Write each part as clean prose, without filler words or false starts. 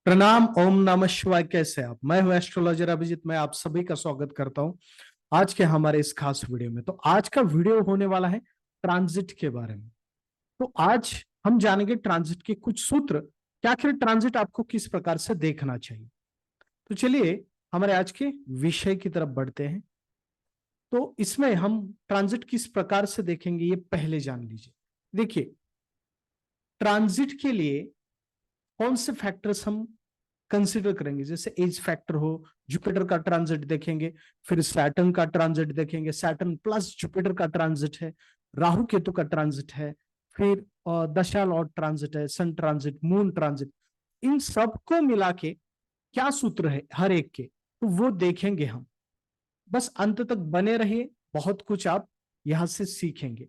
प्रणाम। ओम नमः शिवाय। कैसे आप? मैं हूं एस्ट्रोलॉजर अभिजीत। मैं आप सभी का स्वागत करता हूं आज के हमारे इस खास वीडियो में। तो आज का वीडियो होने वाला है ट्रांजिट के बारे में। तो आज हम जानेंगे ट्रांजिट के कुछ सूत्र कि आखिर ट्रांजिट आपको किस प्रकार से देखना चाहिए। तो चलिए हमारे आज के विषय की तरफ बढ़ते हैं। तो इसमें हम ट्रांजिट किस प्रकार से देखेंगे ये पहले जान लीजिए। देखिए, ट्रांजिट के लिए कौन से फैक्टर्स हम कंसिडर करेंगे। जैसे एज फैक्टर हो, जुपिटर का ट्रांजिट देखेंगे, फिर सैटर्न का ट्रांजिट देखेंगे, सैटर्न प्लस जुपिटर का ट्रांजिट है, राहु केतु का ट्रांजिट है, फिर दशा लॉर्ड ट्रांजिट है, सन ट्रांजिट, मून ट्रांजिट। इन सबको मिला के क्या सूत्र है हर एक के, तो वो देखेंगे हम। बस अंत तक बने रहिए, बहुत कुछ आप यहां से सीखेंगे।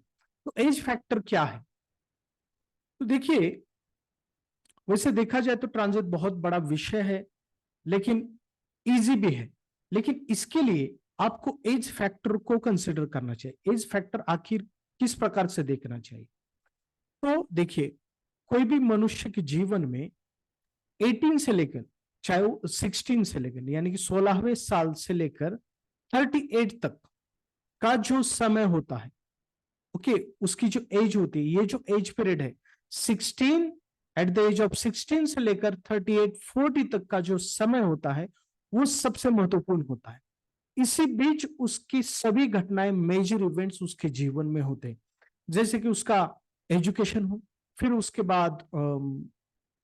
तो एज फैक्टर क्या है? तो देखिए, वैसे देखा जाए तो ट्रांजिट बहुत बड़ा विषय है, लेकिन इजी भी है। लेकिन इसके लिए आपको एज फैक्टर को कंसिडर करना चाहिए। एज फैक्टर आखिर किस प्रकार से देखना चाहिए? तो देखिए, कोई भी मनुष्य के जीवन में 18 से लेकर, चाहे वो 16 से लेकर यानी कि 16वें साल से लेकर 38 तक का जो समय होता है, ओके, उसकी जो एज होती है, ये जो एज पीरियड है 16, एट द एज ऑफ 16 से लेकर 38 40 तक का जो समय होता है, वो सबसे महत्वपूर्ण होता है। इसी बीच उसकी सभी घटनाएं, मेजर इवेंट्स उसके जीवन में होते हैं। जैसे कि उसका एजुकेशन हो, फिर उसके बाद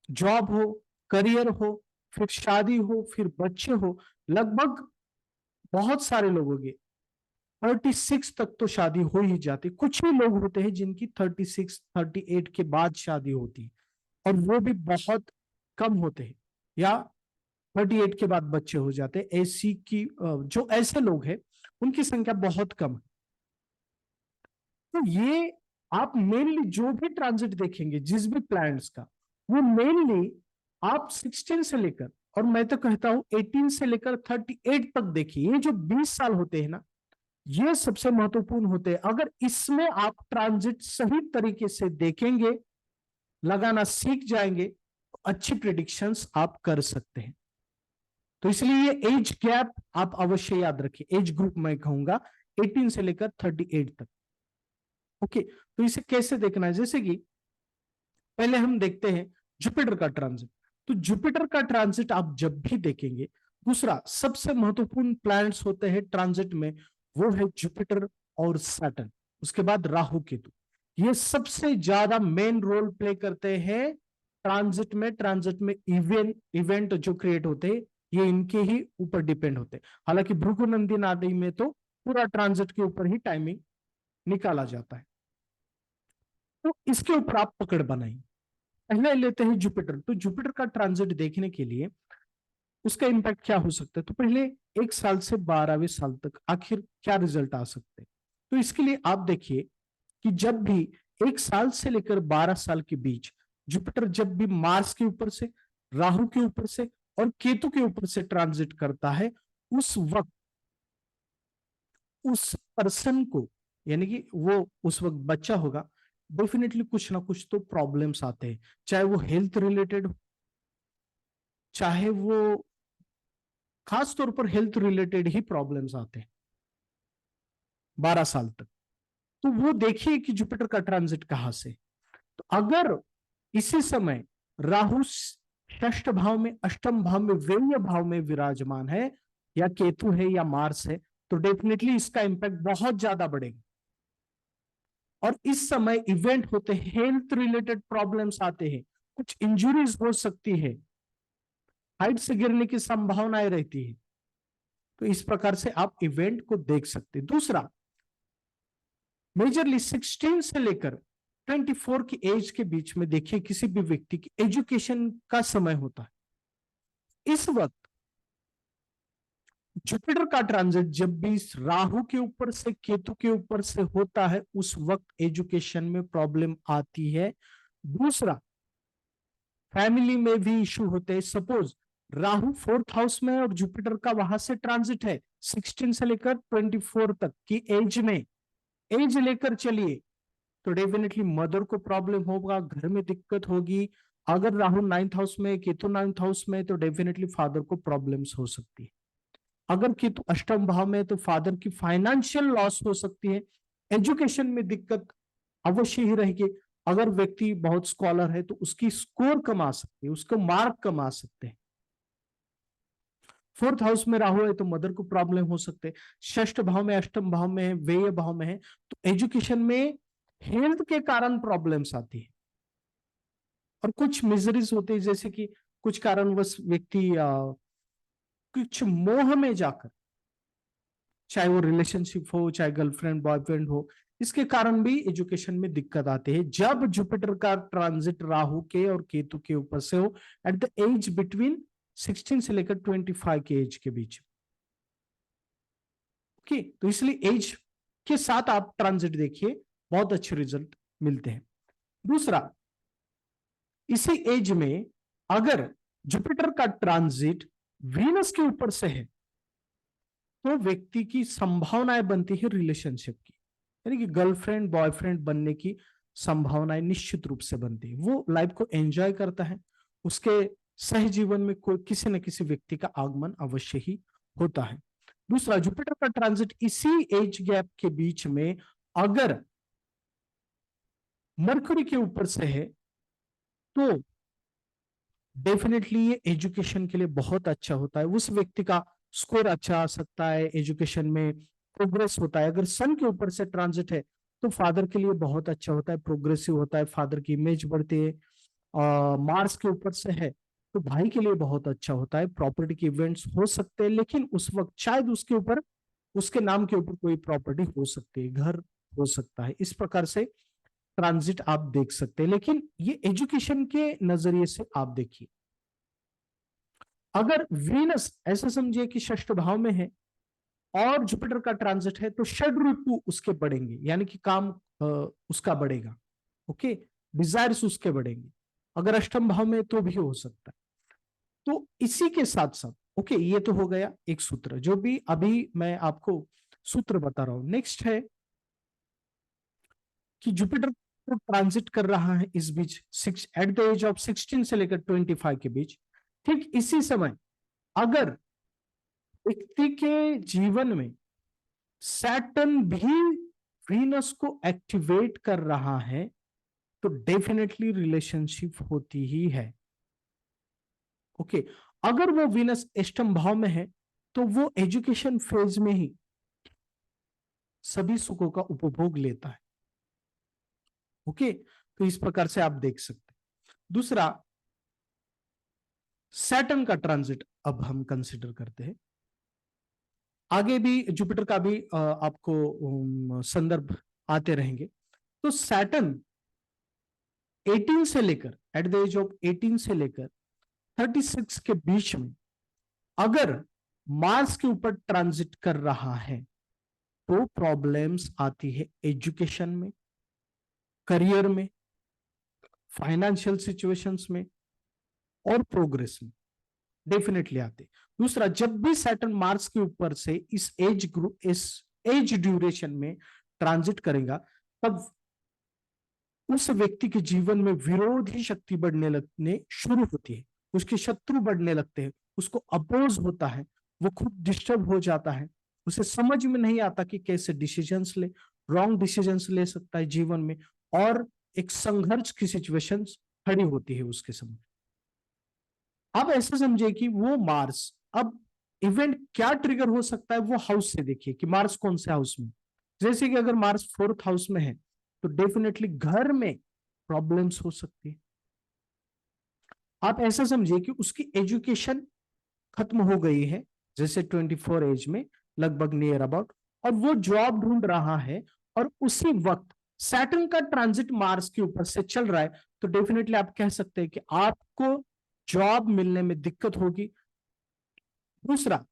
जॉब हो, करियर हो, फिर शादी हो, फिर बच्चे हो। लगभग बहुत सारे लोगों के 36 तक तो शादी हो ही जाती। कुछ ही लोग होते हैं जिनकी 36 38 के बाद शादी होती है, और वो भी बहुत कम होते हैं, या 38 के बाद बच्चे हो जाते हैं। ऐसी की जो ऐसे लोग हैं उनकी संख्या बहुत कम है। तो ये आप मेनली जो भी ट्रांजिट देखेंगे जिस भी प्लैनेट्स का, वो मेनली आप 16 से लेकर, और मैं तो कहता हूं 18 से लेकर 38 तक देखिए। ये जो 20 साल होते हैं ना, ये सबसे महत्वपूर्ण होते हैं। अगर इसमें आप ट्रांजिट सही तरीके से देखेंगे, लगाना सीख जाएंगे, तो अच्छी प्रिडिक्शंस आप कर सकते हैं। तो इसलिए ये एज गैप आप अवश्य याद रखिए। एज ग्रुप मैं कहूंगा 18 से लेकर 38 तक। ओके, तो इसे कैसे देखना है? जैसे कि पहले हम देखते हैं जुपिटर का ट्रांजिट। तो जुपिटर का ट्रांजिट आप जब भी देखेंगे, दूसरा सबसे महत्वपूर्ण प्लैनेट्स होते हैं ट्रांजिट में, वो है जुपिटर और सैटर्न। उसके बाद राहु केतु। ये सबसे ज्यादा मेन रोल प्ले करते हैं ट्रांजिट में। ट्रांजिट में इवेंट जो क्रिएट होते हैं, ये इनके ही ऊपर डिपेंड होते हैं। हालांकि भृगुनंदी नाड़ी में तो पूरा ट्रांजिट के ऊपर ही टाइमिंग निकाला जाता है। तो इसके ऊपर आप पकड़ बनाइए। पहले लेते हैं जुपिटर। तो जुपिटर का ट्रांजिट देखने के लिए उसका इंपैक्ट क्या हो सकता है, तो पहले 1 साल से 12वें साल तक आखिर क्या रिजल्ट आ सकते हैं। तो इसके लिए आप देखिए कि जब भी 1 साल से लेकर 12 साल के बीच जुपिटर जब भी मार्स के ऊपर से, राहु के ऊपर से और केतु के ऊपर से ट्रांजिट करता है, उस वक्त उस पर्सन को, यानी कि वो उस वक्त बच्चा होगा, डेफिनेटली कुछ ना कुछ तो प्रॉब्लम्स आते हैं। चाहे वो हेल्थ रिलेटेड हो, चाहे वो खास तौर पर हेल्थ रिलेटेड ही प्रॉब्लम्स आते हैं 12 साल तक। तो वो देखिए कि जुपिटर का ट्रांजिट कहां से। तो अगर इसी समय राहु षष्ठ भाव में, अष्टम भाव में, व्यय भाव में विराजमान है, या केतु है या मार्स है, तो डेफिनेटली इसका इंपैक्ट बहुत ज्यादा बढ़ेगा। और इस समय इवेंट होते हैं, हेल्थ रिलेटेड प्रॉब्लम्स आते हैं, कुछ इंजुरीज हो सकती है, हाइट से गिरने की संभावनाएं रहती है। तो इस प्रकार से आप इवेंट को देख सकते हैं। दूसरा, मेजरली 16 से लेकर 24 की एज के बीच में देखिए, किसी भी व्यक्ति की एजुकेशन का समय होता है। इस वक्त जुपिटर का ट्रांजिट जब भी राहु के ऊपर से, केतु के ऊपर से होता है, उस वक्त एजुकेशन में प्रॉब्लम आती है। दूसरा, फैमिली में भी इशू होते हैं। सपोज राहु 4th हाउस में और जुपिटर का वहां से ट्रांजिट है 16 से लेकर 24 तक की एज में, एज लेकर चलिए, तो डेफिनेटली मदर को प्रॉब्लम होगा, घर में दिक्कत होगी, अगर राहु 9th हाउस में, केतु 9th हाउस में, तो डेफिनेटली फादर को प्रॉब्लम्स हो सकती है। अगर केतु अष्टम भाव में, तो फादर की फाइनेंशियल लॉस हो सकती है, एजुकेशन में दिक्कत अवश्य ही रहेगी। अगर व्यक्ति बहुत स्कॉलर है तो उसकी स्कोर कम आ सकती है, उसको मार्क कम आ सकते हैं। 4th हाउस में राहु है तो मदर को प्रॉब्लम हो सकते हैं। षष्ठ भाव में, अष्टम भाव में, व्यय भाव में है तो एजुकेशन में हेल्थ के कारण प्रॉब्लम्स आती है और कुछ मिजरीज होती है, जैसे कि कुछ कारणवश व्यक्ति कुछ मोह में जाकर, चाहे वो रिलेशनशिप हो, चाहे गर्लफ्रेंड बॉयफ्रेंड हो, इसके कारण भी एजुकेशन में दिक्कत आती है जब जुपिटर का ट्रांजिट राहु के और केतु के ऊपर से हो एट द एज बिटवीन 16 से लेकर 25 के एज के बीच। ओके, तो इसलिए एज के साथ आप ट्रांजिट देखिए, बहुत अच्छे रिजल्ट मिलते हैं। दूसरा, इसी एज में अगर जुपिटर का ट्रांजिट वीनस के ऊपर से है तो व्यक्ति की संभावनाएं बनती है रिलेशनशिप की, यानी कि गर्लफ्रेंड बॉयफ्रेंड बनने की संभावनाएं निश्चित रूप से बनती है। वो लाइफ को एंजॉय करता है, उसके सह जीवन में कोई किसी न किसी व्यक्ति का आगमन अवश्य ही होता है। दूसरा, जुपिटर का ट्रांजिट इसी एज गैप के बीच में अगर मरकरी के ऊपर से है तो डेफिनेटली ये एजुकेशन के लिए बहुत अच्छा होता है, उस व्यक्ति का स्कोर अच्छा आ सकता है, एजुकेशन में प्रोग्रेस होता है। अगर सन के ऊपर से ट्रांजिट है तो फादर के लिए बहुत अच्छा होता है, प्रोग्रेसिव होता है, फादर की इमेज बढ़ती है। मार्स के ऊपर से है तो भाई के लिए बहुत अच्छा होता है, प्रॉपर्टी के इवेंट्स हो सकते हैं, लेकिन उस वक्त शायद उसके ऊपर, उसके नाम के ऊपर कोई प्रॉपर्टी हो सकती है, घर हो सकता है। इस प्रकार से ट्रांजिट आप देख सकते हैं, लेकिन ये एजुकेशन के नजरिए से आप देखिए। अगर वीनस ऐसा समझिए कि षष्ठ भाव में है और जुपिटर का ट्रांजिट है तो षड ऋतु उसके बढ़ेंगे, यानी कि काम उसका बढ़ेगा। ओके, डिजायर्स उसके बढ़ेंगे। अगर अष्टम भाव में तो भी हो सकता है। तो इसी के साथ साथ ओके, ये तो हो गया एक सूत्र जो भी अभी मैं आपको सूत्र बता रहा हूं। नेक्स्ट है कि जुपिटर तो ट्रांजिट कर रहा है इस बीच एट द एज ऑफ 16 से लेकर 25 के बीच। ठीक इसी समय अगर व्यक्ति के जीवन में सैटर्न भी वीनस को एक्टिवेट कर रहा है तो डेफिनेटली रिलेशनशिप होती ही है। ओके, अगर वो वीनस अष्टम भाव में है तो वो एजुकेशन फेज में ही सभी सुखों का उपभोग लेता है। ओके, तो इस प्रकार से आप देख सकते हैं। दूसरा, सैटर्न का ट्रांजिट अब हम कंसिडर करते हैं। आगे भी जुपिटर का भी आपको संदर्भ आते रहेंगे। तो सैटर्न 18 से लेकर एट द एज ऑफ 18 से लेकर 36 के बीच में अगर मार्स के ऊपर ट्रांजिट कर रहा है तो प्रॉब्लम्स आती है एजुकेशन में, करियर में, फाइनेंशियल सिचुएशंस में और प्रोग्रेस में डेफिनेटली आते। दूसरा, जब भी सैटर्न मार्स के ऊपर से इस एज ड्यूरेशन में ट्रांजिट करेगा तब उस व्यक्ति के जीवन में विरोधी शक्ति बढ़ने लगने शुरू होती है, उसके शत्रु बढ़ने लगते हैं, उसको अपोज होता है, वो खुद डिस्टर्ब हो जाता है, उसे समझ में नहीं आता कि कैसे डिसीजंस ले, रॉन्ग डिसीजंस ले सकता है जीवन में, और एक संघर्ष की सिचुएशन खड़ी होती है उसके सामने। आप ऐसा समझिए कि वो मार्स, अब इवेंट क्या ट्रिगर हो सकता है वो हाउस से देखिए कि मार्स कौन से हाउस में। जैसे कि अगर मार्स 4th हाउस में है तो डेफिनेटली घर में प्रॉब्लम्स हो सकती है। आप ऐसा समझिए कि उसकी एजुकेशन खत्म हो गई है, जैसे 24 एज में लगभग नियर अबाउट, और वो जॉब ढूंढ रहा है और उसी वक्त सैटर्न का ट्रांजिट मार्स के ऊपर से चल रहा है तो डेफिनेटली आप कह सकते हैं कि आपको जॉब मिलने में दिक्कत होगी। दूसरा,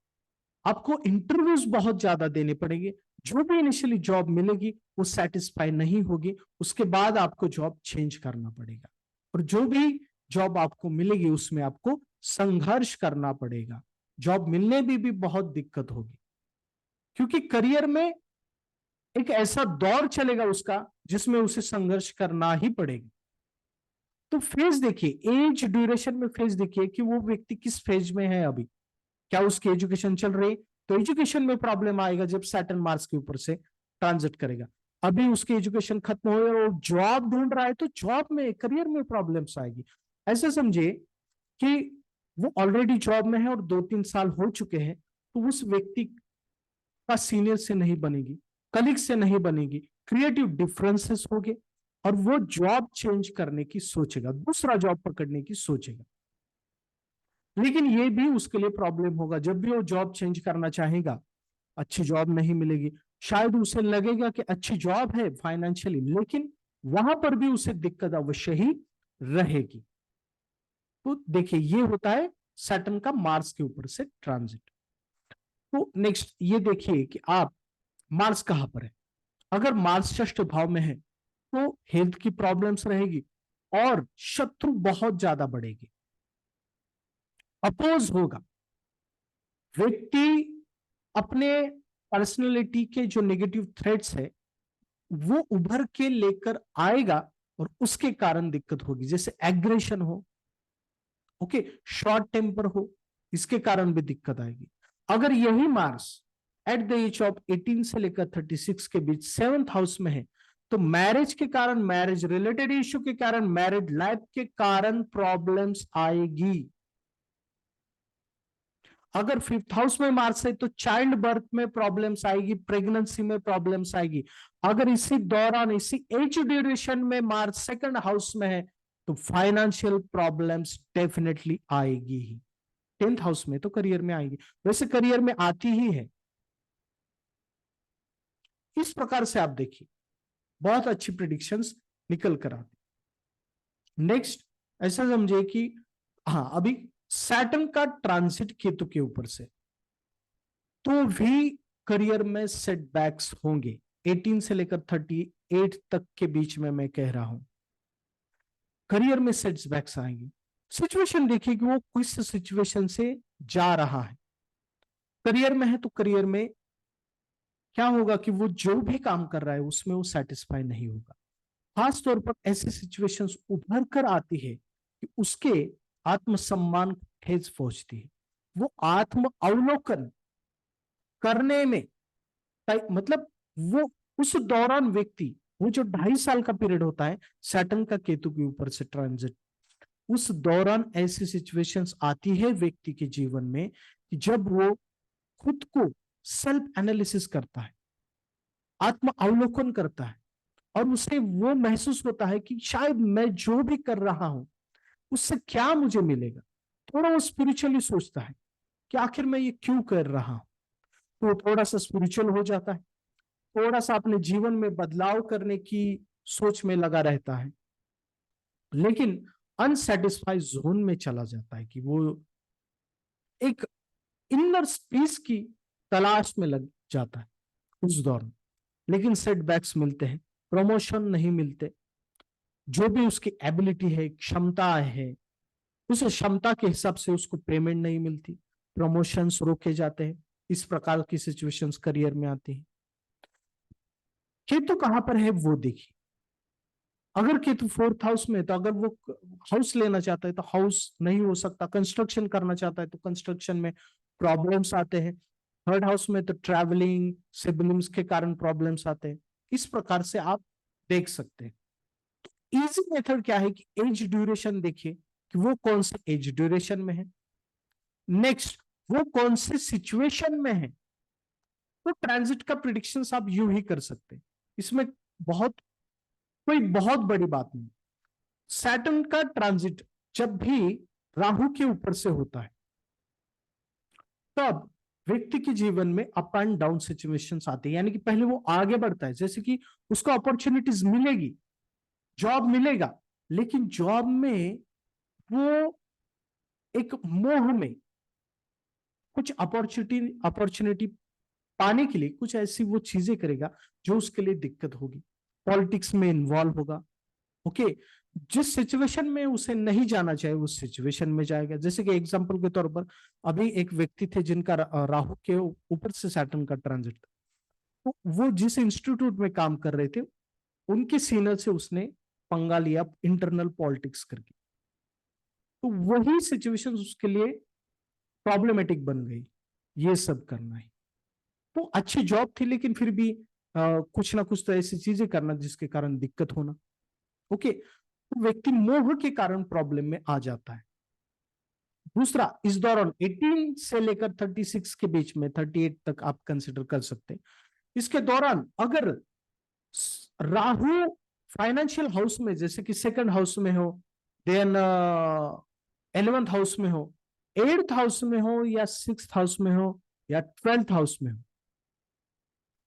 आपको इंटरव्यूज बहुत ज्यादा देने पड़ेंगे, जो भी इनिशियली जॉब मिलेगी वो सेटिस्फाई नहीं होगी, उसके बाद आपको जॉब चेंज करना पड़ेगा, और जो भी जॉब आपको मिलेगी उसमें आपको संघर्ष करना पड़ेगा, जॉब मिलने में भी बहुत दिक्कत होगी, क्योंकि करियर में एक ऐसा दौर चलेगा उसका जिसमें उसे संघर्ष करना ही पड़ेगा। तो फेज देखिए, एज ड्यूरेशन में फेज देखिए कि वो व्यक्ति किस फेज में है अभी। क्या उसकी एजुकेशन चल रही, तो एजुकेशन में प्रॉब्लम आएगा जब सैटर्न मार्स के ऊपर से ट्रांजिट करेगा। अभी उसकी एजुकेशन खत्म हो और जॉब ढूंढ रहा है तो जॉब में, करियर में प्रॉब्लम्स आएगी। ऐसे समझिए कि वो ऑलरेडी जॉब में है और 2-3 साल हो चुके हैं, तो उस व्यक्ति का सीनियर से नहीं बनेगी, कलीग से नहीं बनेगी, क्रिएटिव डिफरेंसेस होंगे और वो जॉब चेंज करने की सोचेगा, दूसरा जॉब पकड़ने की सोचेगा। लेकिन ये भी उसके लिए प्रॉब्लम होगा, जब भी वो जॉब चेंज करना चाहेगा अच्छी जॉब नहीं मिलेगी। शायद उसे लगेगा कि अच्छी जॉब है फाइनेंशियली, लेकिन वहां पर भी उसे दिक्कत अवश्य ही रहेगी। तो देखिए, ये होता है सैटर्न का मार्स के ऊपर से ट्रांजिट। तो नेक्स्ट ये देखिए कि आप, मार्स कहां पर है। अगर मार्स षष्ठ भाव में है तो हेल्थ की प्रॉब्लम्स रहेगी और शत्रु बहुत ज्यादा बढ़ेगी, अपोज होगा व्यक्ति। अपने पर्सनैलिटी के जो नेगेटिव थ्रेड्स है वो उभर के लेकर आएगा और उसके कारण दिक्कत होगी, जैसे एग्रेशन हो, ओके, शॉर्ट टेम्पर हो, इसके कारण भी दिक्कत आएगी। अगर यही Mars at the age of 18 से लेकर 36 के बीच 7th हाउस में है तो मैरिज के कारण, मैरिज रिलेटेड इश्यू के कारण, मैरिड लाइफ के कारण प्रॉब्लम्स आएगी। अगर 5th हाउस में मार्स है तो चाइल्ड बर्थ में प्रॉब्लम्स आएगी, प्रेगनेंसी में प्रॉब्लम्स आएगी। अगर इसी दौरान, इसी एज ड्यूरेशन में मार्स 2nd हाउस में है तो फाइनेंशियल प्रॉब्लम्स डेफिनेटली आएगी ही। 10th हाउस में तो करियर में आएगी, वैसे करियर में आती ही है। इस प्रकार से आप देखिए, बहुत अच्छी प्रिडिक्शंस निकल कर आती। नेक्स्ट ऐसा समझिए कि हाँ, अभी सैटर्न का ट्रांसिट केतु के ऊपर से, तो भी करियर में सेटबैक्स होंगे। 18 से लेकर 38 तक के बीच में मैं कह रहा हूं, करियर में सेटबैक्स आएंगे। सिचुएशन देखिए कि वो किस सिचुएशन से जा रहा है। करियर में है तो करियर में क्या होगा कि वो जो भी काम कर रहा है उसमें वो सेटिस्फाई नहीं होगा। खास तौर पर ऐसी सिचुएशंस उभर कर आती है कि उसके आत्मसम्मान को ठेस पहुंचती है। वो आत्म अवलोकन करने में, मतलब वो उस दौरान व्यक्ति, वो जो 2.5 साल का पीरियड होता है सैटर्न का केतु के ऊपर से ट्रांजिट, उस दौरान ऐसी सिचुएशंस आती है व्यक्ति के जीवन में कि जब वो खुद को सेल्फ एनालिसिस करता है, आत्म अवलोकन करता है और उसे वो महसूस होता है कि शायद मैं जो भी कर रहा हूं उससे क्या मुझे मिलेगा। थोड़ा वो स्पिरिचुअली सोचता है कि आखिर मैं ये क्यों कर रहा हूं, तो थोड़ा सा स्पिरिचुअल हो जाता है, थोड़ा सा अपने जीवन में बदलाव करने की सोच में लगा रहता है, लेकिन अनसेटिस्फाइड जोन में चला जाता है कि वो एक इनर पीस की तलाश में लग जाता है उस दौरान। लेकिन सेटबैक्स मिलते हैं, प्रमोशन नहीं मिलते, जो भी उसकी एबिलिटी है, क्षमता है, उस क्षमता के हिसाब से उसको पेमेंट नहीं मिलती, प्रमोशंस रोके जाते हैं। इस प्रकार की सिचुएशंस करियर में आती है। केतु कहां पर है वो देखिए। अगर केतु 4th हाउस में है तो अगर वो हाउस लेना चाहता है तो हाउस नहीं हो सकता, कंस्ट्रक्शन करना चाहता है तो कंस्ट्रक्शन में प्रॉब्लम्स आते हैं। 3rd हाउस में तो ट्रैवलिंग, सिबलिंग्स के कारण प्रॉब्लम्स आते हैं। इस प्रकार से आप देख सकते हैं। इजी मेथड क्या है कि एज ड्यूरेशन देखिए कि वो कौन से एज ड्यूरेशन में है, नेक्स्ट वो कौन से सिचुएशन में है। तो ट्रांजिट का प्रिडिक्शन आप यूं ही कर सकते हैं, इसमें बहुत कोई बहुत बड़ी बात नहीं। सैटर्न का ट्रांजिट जब भी राहु के ऊपर से होता है तब व्यक्ति के जीवन में अप एंड डाउन सिचुएशंस आती है, यानी कि पहले वो आगे बढ़ता है, जैसे कि उसको अपॉर्चुनिटीज मिलेगी, जॉब मिलेगा, लेकिन जॉब में वो एक मोह में कुछ अपॉर्चुनिटी पाने के लिए कुछ ऐसी वो चीजें करेगा जो उसके लिए दिक्कत होगी। पॉलिटिक्स में इन्वॉल्व होगा, ओके, जिस सिचुएशन में उसे नहीं जाना चाहिए उस सिचुएशन में जाएगा। जैसे कि एग्जांपल के तौर पर अभी एक व्यक्ति थे जिनका राहु के ऊपर से सैटर्न का ट्रांजिट था, तो वो जिस इंस्टीट्यूट में काम कर रहे थे उनके सीनियर से उसने पंगा लिया इंटरनल पॉलिटिक्स करके, तो वही सिचुएशन उसके लिए प्रॉब्लमेटिक बन गई, ये सब करना है। तो अच्छी जॉब थी लेकिन फिर भी कुछ ना कुछ तो ऐसी चीजें करना जिसके कारण दिक्कत होना। ओके, तो व्यक्ति मोह के कारण प्रॉब्लम में आ जाता है। दूसरा, इस दौरान 18 से लेकर 36 के बीच में, 38 तक आप कंसिडर कर सकते हैं, इसके दौरान अगर राहु फाइनेंशियल हाउस में, जैसे कि सेकंड हाउस में हो, देन 11th हाउस में हो, 8th हाउस में हो, या 6th हाउस में हो, या 12th हाउस में हो,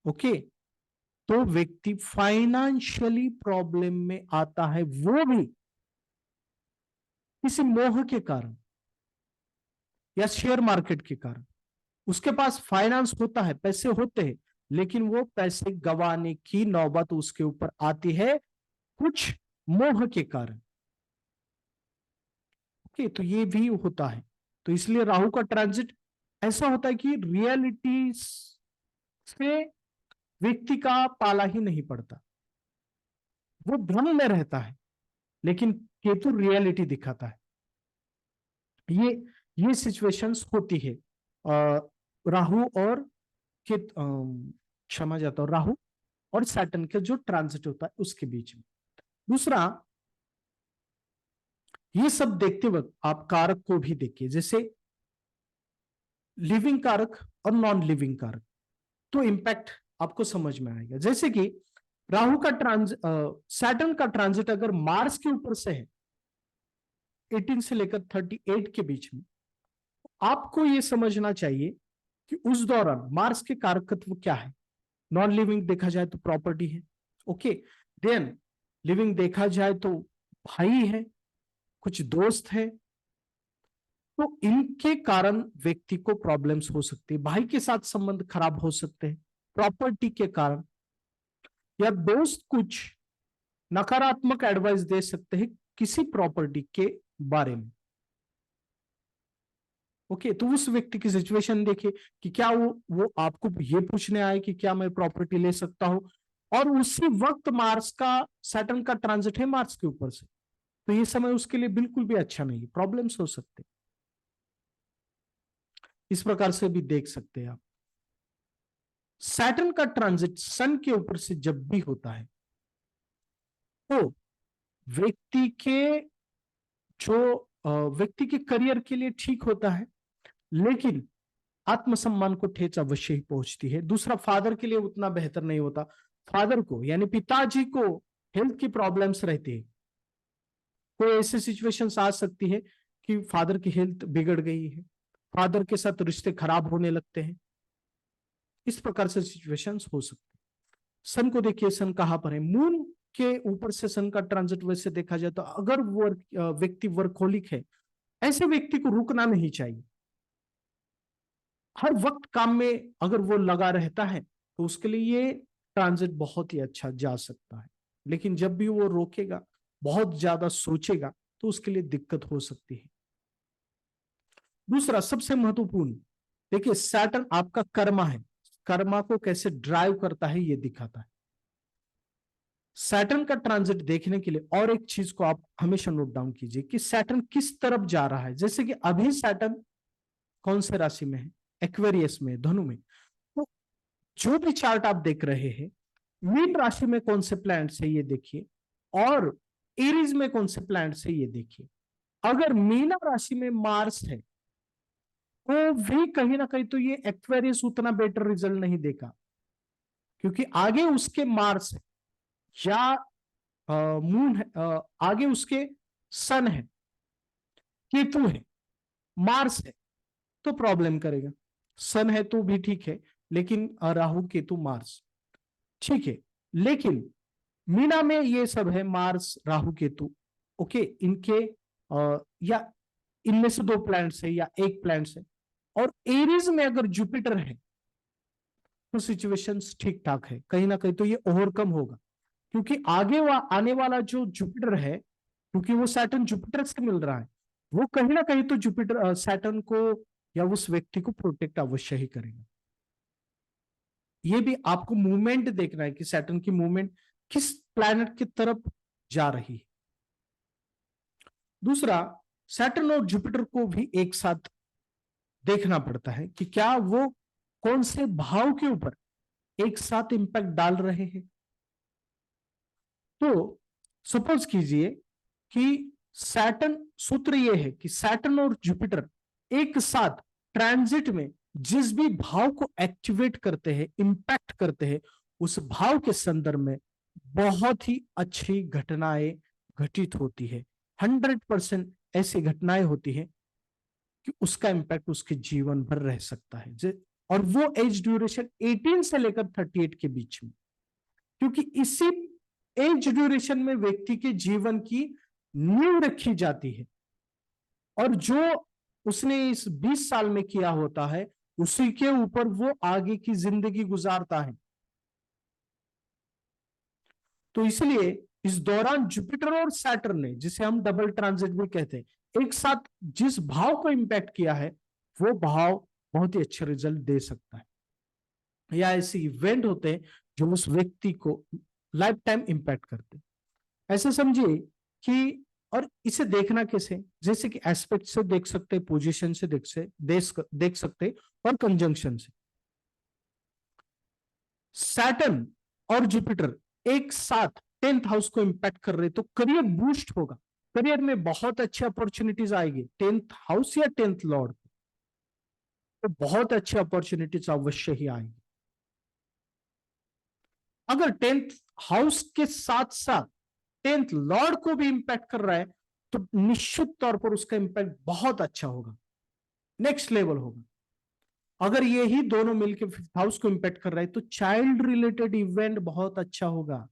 ओके, तो व्यक्ति फाइनेंशियली प्रॉब्लम में आता है, वो भी किसी मोह के कारण या शेयर मार्केट के कारण। उसके पास फाइनेंस होता है, पैसे होते हैं, लेकिन वो पैसे गंवाने की नौबत उसके ऊपर आती है कुछ मोह के कारण। ओके, तो ये भी होता है। तो इसलिए राहु का ट्रांजिट ऐसा होता है कि रियलिटी से व्यक्ति का पाला ही नहीं पड़ता, वो भ्रम में रहता है, लेकिन केतु रियलिटी दिखाता है। ये सिचुएशंस होती है राहु और क्षमा जाता हूं, राहु और सैटर्न के जो ट्रांजिट होता है उसके बीच में। दूसरा, ये सब देखते वक्त आप कारक को भी देखिए, जैसे लिविंग कारक और नॉन लिविंग कारक, तो इंपैक्ट आपको समझ में आएगा। जैसे कि राहु का सैटर्न का ट्रांजिट अगर मार्स के ऊपर से है 18 से लेकर 38 के बीच में, आपको यह समझना चाहिए कि उस दौरान मार्स के कारकत्व क्या है। नॉन लिविंग देखा जाए तो प्रॉपर्टी है, ओके, देन लिविंग देखा जाए तो भाई है, कुछ दोस्त है, तो इनके कारण व्यक्ति को प्रॉब्लम्स हो सकती है, भाई के साथ संबंध खराब हो सकते हैं प्रॉपर्टी के कारण, या दोस्त कुछ नकारात्मक एडवाइस दे सकते हैं किसी प्रॉपर्टी के बारे में। ओके, तो उस व्यक्ति की सिचुएशन देखिए कि क्या वो आपको ये पूछने आए कि क्या मैं प्रॉपर्टी ले सकता हूं, और उसी वक्त मार्स का, सैटर्न का ट्रांजिट है मार्स के ऊपर से, तो ये समय उसके लिए बिल्कुल भी अच्छा नहीं है, प्रॉब्लम्स हो सकते। इस प्रकार से भी देख सकते हैं आप। सैटर्न का ट्रांजिट सन के ऊपर से जब भी होता है तो व्यक्ति के व्यक्ति के करियर के लिए ठीक होता है, लेकिन आत्मसम्मान को ठेस अवश्य ही पहुंचती है। दूसरा, फादर के लिए उतना बेहतर नहीं होता, फादर को यानी पिताजी को हेल्थ की प्रॉब्लम्स रहती है, कोई ऐसी सिचुएशंस आ सकती है कि फादर की हेल्थ बिगड़ गई है, फादर के साथ रिश्ते खराब होने लगते हैं, इस प्रकार से सिचुएशंस हो सकती है। सन को देखिए, सन कहां पर है, मून के ऊपर से सन का ट्रांजिट वैसे देखा जाए तो अगर व्यक्ति वर्कहोलिक है, ऐसे व्यक्ति को रुकना नहीं चाहिए, हर वक्त काम में अगर वो लगा रहता है तो उसके लिए ये ट्रांजिट बहुत ही अच्छा जा सकता है। लेकिन जब भी वो रोकेगा, बहुत ज्यादा सोचेगा, तो उसके लिए दिक्कत हो सकती है। दूसरा सबसे महत्वपूर्ण, देखिए सैटर्न आपका कर्मा है, कर्मा को कैसे ड्राइव करता है ये दिखाता है। सैटर्न का ट्रांजिट देखने के लिए और एक चीज को आप हमेशा नोट डाउन कीजिए कि सैटर्न किस तरफ जा रहा है। जैसे कि अभी सैटर्न कौन से राशि में है, एक्वेरियस में, धनु में, तो जो भी चार्ट आप देख रहे हैं, मीन राशि में कौन से प्लैनेट्स है ये देखिए, और एरीज में कौन से प्लैनेट्स है ये देखिए। अगर मीना राशि में मार्स है तो भी कहीं ना कहीं तो ये एक्वेरियस उतना बेटर रिजल्ट नहीं देगा, क्योंकि आगे उसके मार्स है, या मून है, आगे उसके सन है, केतु है, मार्स है, तो प्रॉब्लम करेगा। सन है तो भी ठीक है, लेकिन राहु केतु मार्स ठीक है, लेकिन मीना में ये सब है, मार्स राहु केतु, ओके, इनके या इनमें से दो प्लैनेट्स है या एक प्लैनेट्स है, और एरीज में अगर जुपिटर है तो सिचुएशंस ठीक ठाक है, कहीं ना कहीं तो ये ओवरकम होगा, क्योंकि आगे आने वाला जो जुपिटर है, क्योंकि वो सैटर्न जुपिटर से मिल रहा है, वो कहीं ना कहीं तो जुपिटर सैटर्न को या उस व्यक्ति को प्रोटेक्ट अवश्य ही करेगा। ये भी आपको मूवमेंट देखना है कि सैटर्न की मूवमेंट किस प्लैनेट की तरफ जा रही है। दूसरा, सैटर्न और जुपिटर को भी एक साथ देखना पड़ता है कि क्या वो कौन से भाव के ऊपर एक साथ इंपैक्ट डाल रहे हैं। तो सपोज कीजिए कि सैटर्न, सूत्र ये है कि सैटर्न और जुपिटर एक साथ ट्रांजिट में जिस भी भाव को एक्टिवेट करते हैं, इंपैक्ट करते हैं, उस भाव के संदर्भ में बहुत ही अच्छी घटनाएं घटित होती है। 100% ऐसी घटनाएं होती है कि उसका इंपैक्ट उसके जीवन भर रह सकता है। और वो एज ड्यूरेशन 18 से लेकर 38 के बीच में, क्योंकि इसी एज ड्यूरेशन में व्यक्ति के जीवन की नींव रखी जाती है, और जो उसने इस 20 साल में किया होता है उसी के ऊपर वो आगे की जिंदगी गुजारता है। तो इसलिए इस दौरान जुपिटर और सैटर्न ने, जिसे हम डबल ट्रांजिट भी कहते हैं, एक साथ जिस भाव को इंपैक्ट किया है वो भाव बहुत ही अच्छे रिजल्ट दे सकता है, या ऐसे इवेंट होते हैं जो उस व्यक्ति को लाइफ टाइम इंपैक्ट करते हैं। ऐसे समझिए कि, और इसे देखना कैसे, जैसे कि एस्पेक्ट से देख सकते, पोजीशन से देख सकते, और कंजंक्शन से। सैटर्न और जुपिटर एक साथ 10th हाउस को इंपैक्ट कर रहे, तो करियर बूस्ट होगा, करियर में बहुत अच्छी अपॉर्चुनिटीज आएगी। 10th हाउस या 10th लॉर्ड, तो बहुत अच्छी अपॉर्चुनिटीज अवश्य ही आएंगी। अगर 10th हाउस के साथ साथ 10th लॉर्ड को भी इंपैक्ट कर रहा है तो निश्चित तौर पर उसका इंपैक्ट बहुत अच्छा होगा, नेक्स्ट लेवल होगा। अगर ये ही दोनों मिलकर 5th हाउस को इंपैक्ट कर रहा है तो चाइल्ड रिलेटेड इवेंट बहुत अच्छा होगा।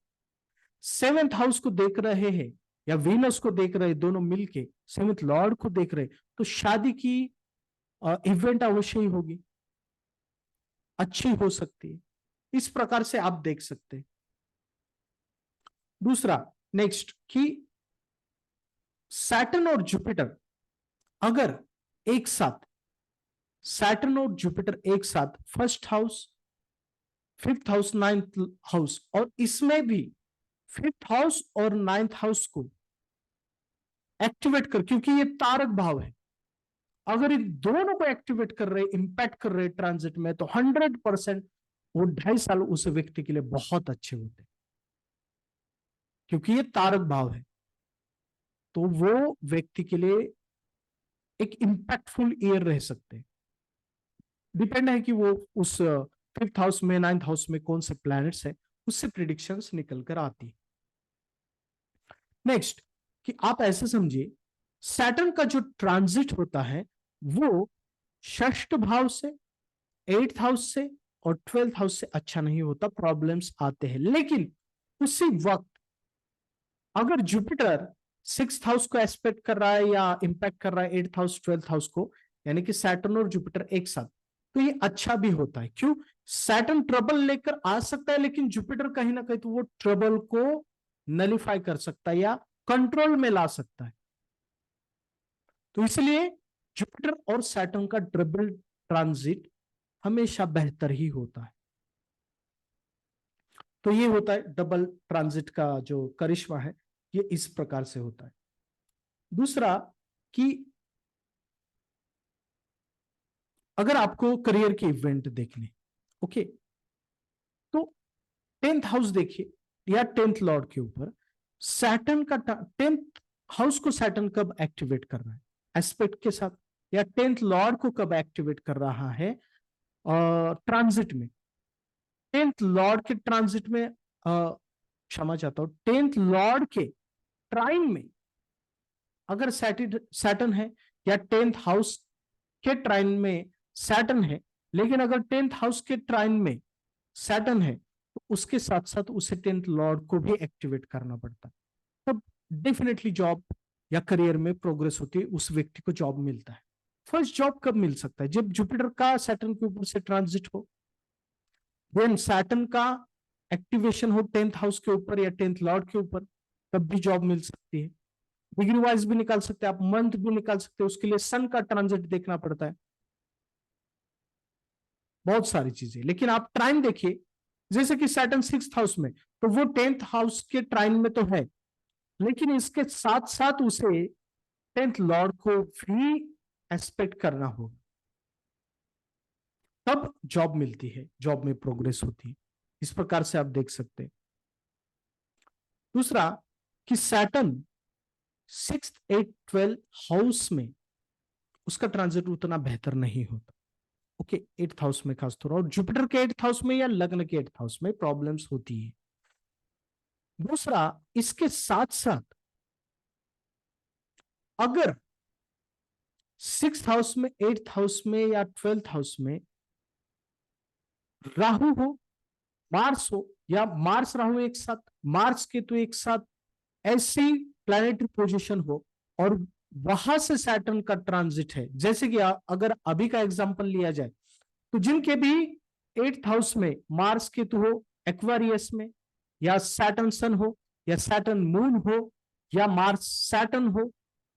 7th हाउस को देख रहे हैं या वीनस को देख रहे हैं, दोनों मिलके 7th लॉर्ड को देख रहे, तो शादी की इवेंट अवश्य ही होगी, अच्छी हो सकती है। इस प्रकार से आप देख सकते हैं। दूसरा, नेक्स्ट, कि सैटर्न और जुपिटर अगर एक साथ, सैटर्न और जुपिटर एक साथ 1st house, 5th house, 9th house, और इसमें भी 5th हाउस और 9th हाउस को एक्टिवेट कर, क्योंकि ये तारक भाव है, अगर इन दोनों को एक्टिवेट कर रहे, इंपैक्ट कर रहे ट्रांजिट में, तो 100% वो 2.5 साल उस व्यक्ति के लिए बहुत अच्छे होते, क्योंकि ये तारक भाव है। तो वो व्यक्ति के लिए एक इंपैक्टफुल ईयर रह सकते हैं। डिपेंड है कि वो उस 5th हाउस में, 9th हाउस में कौन से प्लैनेट्स है, उससे प्रिडिक्शंस निकल कर आती है। नेक्स्ट, कि आप ऐसे समझिए, सैटर्न का जो ट्रांजिट होता है वो 6th भाव से, 8th हाउस से और 12th हाउस से अच्छा नहीं होता, प्रॉब्लम्स आते हैं। लेकिन उसी वक्त अगर जुपिटर 6th हाउस को एस्पेक्ट कर रहा है या इंपैक्ट कर रहा है 8th हाउस, 12th हाउस को, यानी कि सैटर्न और जुपिटर एक साथ, तो ये अच्छा भी होता है। क्यों? सैटर्न ट्रबल लेकर आ सकता है, लेकिन जुपिटर कहीं ना कहीं तो वो ट्रबल को नलीफाई कर सकता है या कंट्रोल में ला सकता है। तो इसलिए जुपिटर और सैटर्न का ट्रिपल ट्रांजिट हमेशा बेहतर ही होता है। तो ये होता है डबल ट्रांजिट का जो करिश्मा है, ये इस प्रकार से होता है। दूसरा, कि अगर आपको करियर के इवेंट देखने, ओके, तो 10th हाउस देखिए, या 10th लॉर्ड के ऊपर सैटर्न का 10th हाउस को सैटर्न कब एक्टिवेट कर रहा है एस्पेक्ट के साथ, या 10th लॉर्ड को कब एक्टिवेट कर रहा है ट्रांजिट में। 10th लॉर्ड के ट्रांजिट में, क्षमा चाहता हूं, 10th लॉर्ड के ट्राइन में अगर सैटर्न है, या 10th हाउस के ट्राइन में सैटर्न है, लेकिन अगर 10th हाउस के ट्राइन में सैटर्न है तो उसके साथ साथ उसे 10th लॉर्ड को भी एक्टिवेट करना पड़ता है, तब डेफिनेटली जॉब या करियर में प्रोग्रेस होती है, उस व्यक्ति को जॉब मिलता है। फर्स्ट जॉब कब मिल सकता है? जब जुपिटर का सैटर्न के ऊपर से ट्रांजिट हो, देन सैटर्न का एक्टिवेशन हो 10th हाउस के ऊपर या 10th लॉर्ड के ऊपर, तब भी जॉब मिल सकती है। डिग्री वाइज भी निकाल सकते हैं आप, मंथ भी निकाल सकते हैं, उसके लिए सन का ट्रांजिट देखना पड़ता है, बहुत सारी चीजें। लेकिन आप ट्राइन देखिए, जैसे कि सैटर्न 6th हाउस में, तो वो 10th हाउस के ट्राइन में तो है, लेकिन इसके साथ साथ उसे 10th लॉर्ड को भी एक्सपेक्ट करना होगा, तब जॉब मिलती है, जॉब में प्रोग्रेस होती है। इस प्रकार से आप देख सकते हैं। दूसरा कि Saturn 6th 8th 12th house में उसका ट्रांजिट उतना बेहतर नहीं होता। ओके, 8th हाउस में खासतौर, और जुपिटर के 8th हाउस में या लग्न के 8th हाउस में प्रॉब्लम्स होती है। दूसरा, इसके साथ साथ अगर 6th हाउस में, 8th हाउस में या 12th हाउस में राहु हो, मार्स हो, या मार्स राहु एक साथ, मार्स केतु एक साथ, ऐसी प्लैनेटरी पोजीशन हो और वहां से सैटर्न का ट्रांजिट है, जैसे कि अगर अभी का एग्जांपल लिया जाए तो जिनके भी 8th हाउस में मार्स केतु हो एक्वारियस में, या सैटर्न सन हो, या सैटर्न मून हो, या मार्स सैटर्न हो,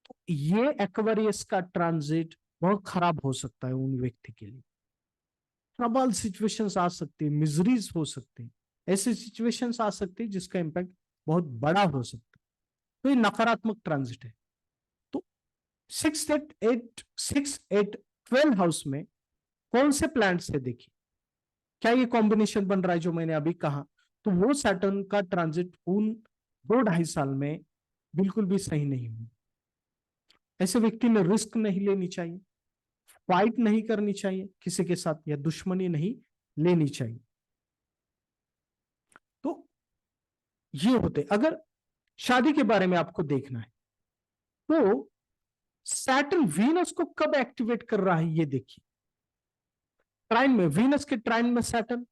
तो ये एक्वारियस का ट्रांजिट बहुत खराब हो सकता है उन व्यक्ति के लिए। ट्रबल सिचुएशंस आ सकती है, मिजरीज हो सकती है, ऐसी सिचुएशंस आ सकती है जिसका इंपैक्ट बहुत बड़ा हो सकता है। तो ये नकारात्मक ट्रांजिट है। तो 6 8 12 हाउस में कौन से प्लैनेट से देखिए, क्या ये कॉम्बिनेशन बन रहा है जो मैंने अभी कहा, तो वो सैटर्न का ट्रांजिट उन 2-2.5 साल में बिल्कुल भी सही नहीं हुआ। ऐसे व्यक्ति ने रिस्क नहीं लेनी चाहिए, फाइट नहीं करनी चाहिए किसी के साथ, या दुश्मनी नहीं लेनी चाहिए। तो ये होते, अगर शादी के बारे में आपको देखना है तो सैटर्न वीनस को कब एक्टिवेट कर रहा है ये देखिए। ट्राइन में, वीनस के ट्राइन में सैटर्न,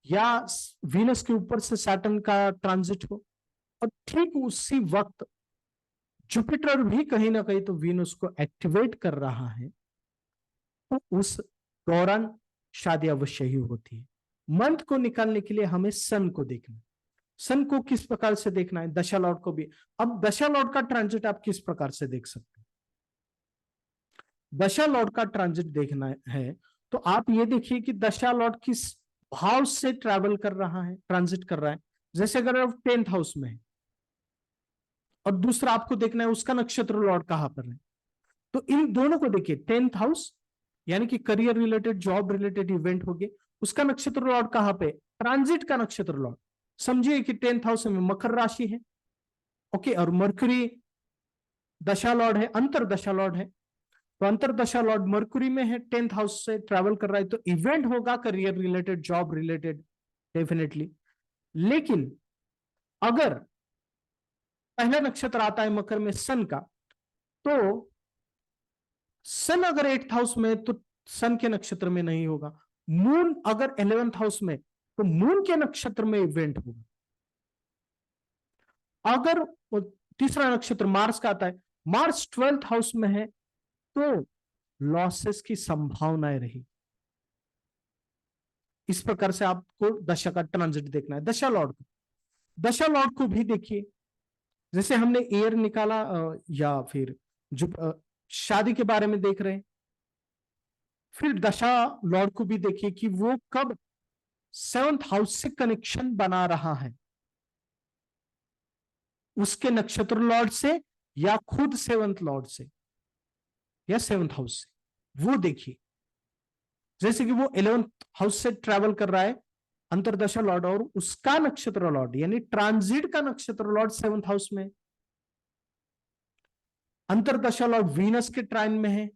या वीनस के ऊपर से सैटर्न का ट्रांजिट हो, और ठीक उसी वक्त जुपिटर भी कहीं ना कहीं तो वीनस को एक्टिवेट कर रहा है, तो उस दौरान शादी अवश्य ही होती है। मंथ को निकालने के लिए हमें सन को देखना है। सन को किस प्रकार से देखना है, दशा लॉर्ड को भी। अब दशा लॉर्ड का ट्रांजिट आप किस प्रकार से देख सकते हैं, दशा लॉर्ड का ट्रांजिट देखना है तो आप ये देखिए कि दशा लॉर्ड किस भाव से ट्रैवल कर रहा है, ट्रांजिट कर रहा है। जैसे अगर आप 10th हाउस में है और दूसरा आपको देखना है उसका नक्षत्र लॉर्ड कहां पर है, तो इन दोनों को देखिए। 10th हाउस यानी कि career related, job related event हो गए, उसका नक्षत्र लॉर्ड कहां पे, ट्रांजिट का नक्षत्र लॉर्ड। समझिए कि 10th हाउस में मकर राशि है, ओके, और मरकरी दशा लॉर्ड है, अंतर दशा लॉर्ड है, तो अंतरदशा लॉर्ड मर्कुरी में है, 10th हाउस से ट्रैवल कर रहा है, तो इवेंट होगा career related, job related, definitely. लेकिन अगर पहला नक्षत्र आता है मकर में सन का, तो सन अगर 8th हाउस में तो सन के नक्षत्र में नहीं होगा। मून अगर 11th हाउस में तो मून के नक्षत्र में इवेंट होगा। अगर तीसरा नक्षत्र मार्स का आता है, मार्स 12th हाउस में है, तो लॉसेस की संभावनाएं रही। इस प्रकार से आपको दशा का ट्रांजिट देखना है। दशा लॉर्ड को, दशा लॉर्ड को भी देखिए, जैसे हमने ईयर निकाला, या फिर जो शादी के बारे में देख रहे हैं, फिर दशा लॉर्ड को भी देखिए कि वो कब 7th हाउस से कनेक्शन बना रहा है, उसके नक्षत्र लॉर्ड से, या खुद 7th लॉर्ड से, या 7th हाउस से, वो देखिए। जैसे कि वो 11th हाउस से ट्रैवल कर रहा है अंतरदशा लॉर्ड, और उसका नक्षत्र लॉर्ड यानी ट्रांजिट का नक्षत्र लॉर्ड 7th हाउस में, अंतरदशा लॉर्ड वीनस के ट्राइन में है,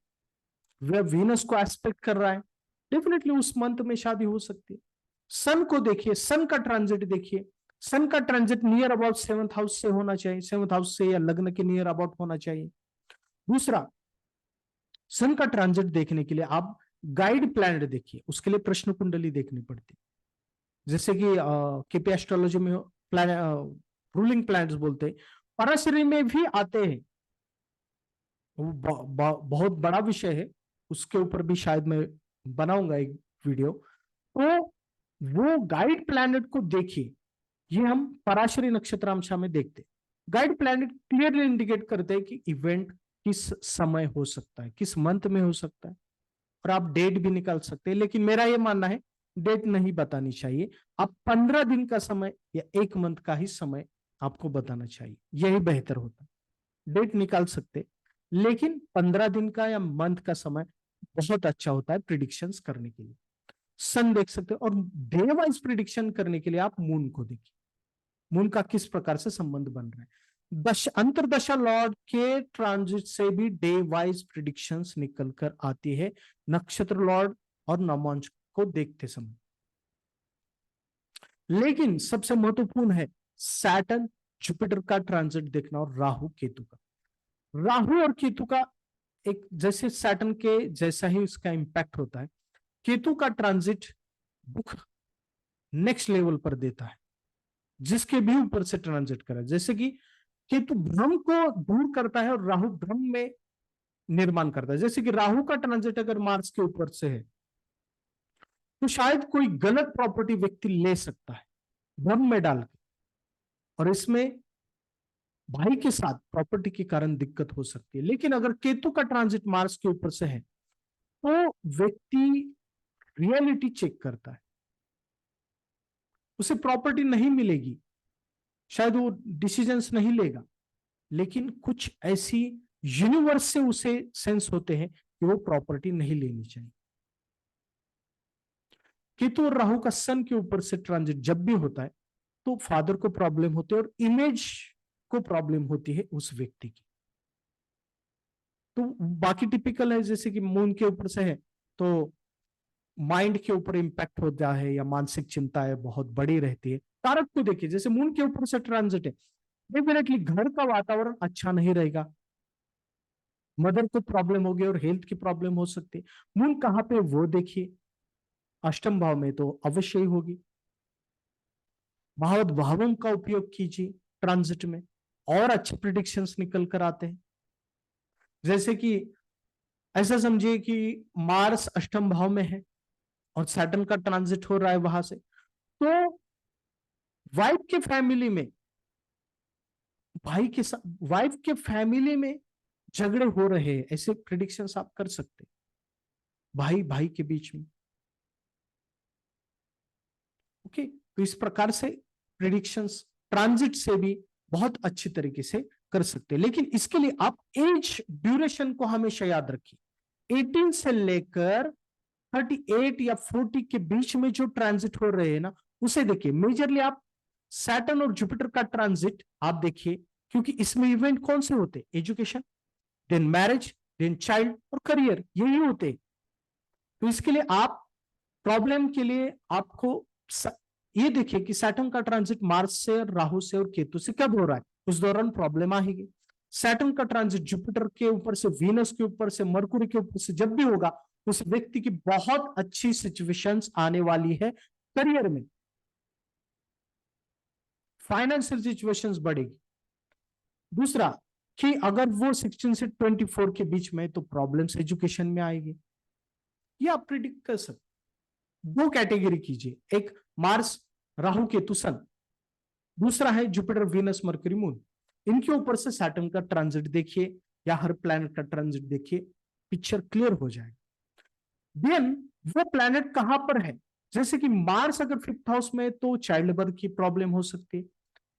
वह वीनस को एस्पेक्ट कर रहा है, डेफिनेटली उस मंथ में शादी हो सकती है। सन को देखिए, सन का ट्रांजिट देखिए, सन का transit near about 7th house से होना चाहिए, 7th हाउस से या लग्न के नियर अबाउट होना चाहिए। दूसरा, सन का ट्रांजिट देखने के लिए आप गाइड प्लैनेट देखिए, उसके लिए प्रश्न कुंडली देखनी पड़ती है। जैसे कि केपी एस्ट्रोलॉजी में रूलिंग प्लैनेट्स बोलते हैं, पराशरी में भी आते हैं। वो बहुत बड़ा विषय है, उसके ऊपर भी शायद मैं बनाऊंगा एक वीडियो। तो वो गाइड प्लैनेट को देखिए, ये हम पराशरी नक्षत्रांशा में देखते हैं। गाइड प्लैनेट क्लियरली इंडिकेट करते हैं कि इवेंट किस समय हो सकता है, किस मंथ में हो सकता है, और आप डेट भी निकाल सकते हैं। लेकिन मेरा यह मानना है डेट नहीं बतानी चाहिए, आप 15 दिन का समय या 1 मंथ का ही समय आपको बताना चाहिए, यही बेहतर होता। डेट निकाल सकते, लेकिन 15 दिन का या मंथ का समय बहुत अच्छा होता है प्रिडिक्शंस करने के लिए। सन देख सकते हो, और डे वाइज प्रिडिक्शन करने के लिए आप मून को देखिए, मून का किस प्रकार से संबंध बन रहा है। अंतरदशा लॉर्ड के ट्रांजिट से भी डे वाइज प्रिडिक्शंस निकल कर आती है, नक्षत्र लॉर्ड और नवांश को देखते समय। लेकिन सबसे महत्वपूर्ण है सैटर्न जुपिटर का ट्रांजिट देखना और राहु केतु का। राहु और केतु का एक जैसे सैटर्न के जैसा ही उसका इंपैक्ट होता है, केतु का ट्रांजिट दुख नेक्स्ट लेवल पर देता है, जिसके भी ऊपर से ट्रांजिट करा। जैसे कि केतु भ्रम को दूर करता है और राहु भ्रम में निर्माण करता है। जैसे कि राहु का ट्रांजिट अगर मार्स के ऊपर से है तो शायद कोई गलत प्रॉपर्टी व्यक्ति ले सकता है भ्रम में डाल के, और इसमें भाई के साथ प्रॉपर्टी के कारण दिक्कत हो सकती है। लेकिन अगर केतु का ट्रांजिट मार्स के ऊपर से है तो व्यक्ति रियलिटी चेक करता है, उसे प्रॉपर्टी नहीं मिलेगी, शायद वो डिसीजंस नहीं लेगा, लेकिन कुछ ऐसी यूनिवर्स से उसे सेंस होते हैं कि वो प्रॉपर्टी नहीं लेनी चाहिए। केतु और राहु का सन के ऊपर से ट्रांजिट जब भी होता है तो फादर को प्रॉब्लम होती है और इमेज को प्रॉब्लम होती है उस व्यक्ति की। तो बाकी टिपिकल है, जैसे कि मून के ऊपर से है तो माइंड के ऊपर इंपैक्ट होता है या मानसिक चिंताएं बहुत बड़ी रहती है। कारक को देखिए, जैसे मून के ऊपर से ट्रांजिट है, डेफिनेटली घर का वातावरण अच्छा नहीं रहेगा, मदर को प्रॉब्लम होगी और हेल्थ की प्रॉब्लम हो सकती है। मून कहाँ पे वो देखिए, अष्टम भाव में तो अवश्य ही होगी। भावत भावों का उपयोग कीजिए ट्रांजिट में, और अच्छे प्रिडिक्शंस निकल कर आते हैं। जैसे कि ऐसा समझिए कि मार्स अष्टम भाव में है और सैटर्न का ट्रांजिट हो रहा है वहां से, तो वाइफ के फैमिली में, भाई के साथ वाइफ के फैमिली में झगड़े हो रहे हैं, ऐसे प्रिडिक्शंस आप कर सकते हैं भाई भाई के बीच में। ओके, तो इस प्रकार से प्रिडिक्शंस ट्रांजिट से भी बहुत अच्छी तरीके से कर सकते हैं। लेकिन इसके लिए आप एज ड्यूरेशन को हमेशा याद रखिए। 18 से लेकर 38 या 40 के बीच में जो ट्रांजिट हो रहे हैं ना, उसे देखिए। मेजरली आप सैटर्न और जुपिटर का ट्रांजिट आप देखिए, क्योंकि इसमें इवेंट कौन से होते हैं? Education, then marriage, then child और करियर, यही होते हैं। तो इसके लिए आप प्रॉब्लम के लिए आपको ये देखिए कि सैटर्न का ट्रांजिट मार्स से, राहु से और केतु से कब हो रहा है, उस दौरान प्रॉब्लम आएगी। सैटर्न का ट्रांजिट जुपिटर के ऊपर से, वीनस के ऊपर से, मरकुरी के ऊपर से जब भी होगा, उस व्यक्ति की बहुत अच्छी सिचुएशंस आने वाली है करियर में, फाइनेंशियल सिचुएशंस बढ़ेगी। दूसरा कि अगर वो 16 से 24 के बीच में, तो प्रॉब्लम्स एजुकेशन में आएगी। ये आप प्रिडिक्ट कर सकते। दो कैटेगरी कीजिए, एक मार्स राहु केतु सन, दूसरा है जुपिटर वीनस मरकरी मून। इनके ऊपर से सैटर्न का ट्रांजिट देखिए या हर प्लैनेट का ट्रांजिट देखिए, पिक्चर क्लियर हो जाएगा। देन वो प्लैनेट कहां पर है, जैसे कि मार्स अगर 5th हाउस में तो चाइल्ड बर्थ की प्रॉब्लम हो सकती है,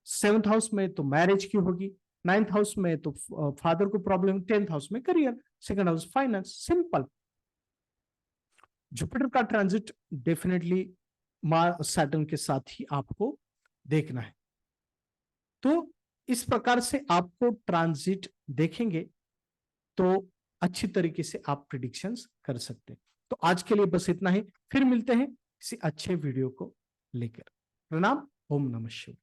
7th हाउस में तो मैरिज की होगी, 9th हाउस में तो फादर को प्रॉब्लम, 10th हाउस में career, second house finance. Simple. Jupiter का ट्रांजिट डेफिनेटली सैटर्न के साथ ही आपको देखना है। तो इस प्रकार से आपको ट्रांजिट देखेंगे तो अच्छी तरीके से आप प्रिडिक्शंस कर सकते हैं। तो आज के लिए बस इतना ही, फिर मिलते हैं किसी अच्छे वीडियो को लेकर। प्रणाम, ओम नमः शिवाय।